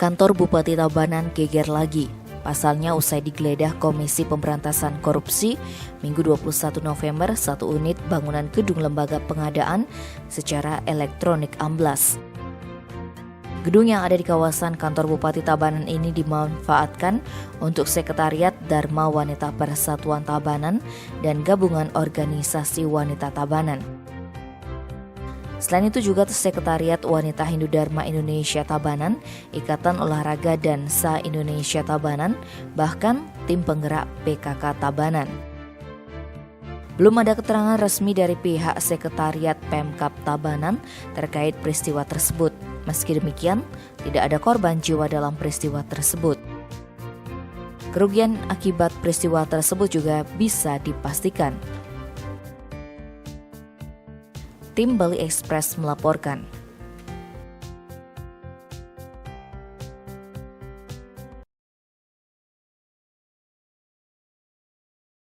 Kantor Bupati Tabanan geger lagi. Pasalnya usai digeledah Komisi Pemberantasan Korupsi, Minggu 21 November, satu unit bangunan gedung lembaga pengadaan secara elektronik amblas. Gedung yang ada di kawasan kantor Bupati Tabanan ini dimanfaatkan untuk Sekretariat Dharma Wanita Persatuan Tabanan dan Gabungan Organisasi Wanita Tabanan. Selain itu juga Sekretariat Wanita Hindu Dharma Indonesia Tabanan, Ikatan Olahraga dan SA Indonesia Tabanan, bahkan tim penggerak PKK Tabanan. Belum ada keterangan resmi dari pihak Sekretariat Pemkab Tabanan terkait peristiwa tersebut. Meski demikian, tidak ada korban jiwa dalam peristiwa tersebut. Kerugian akibat peristiwa tersebut juga bisa dipastikan. Tim Bali Express melaporkan.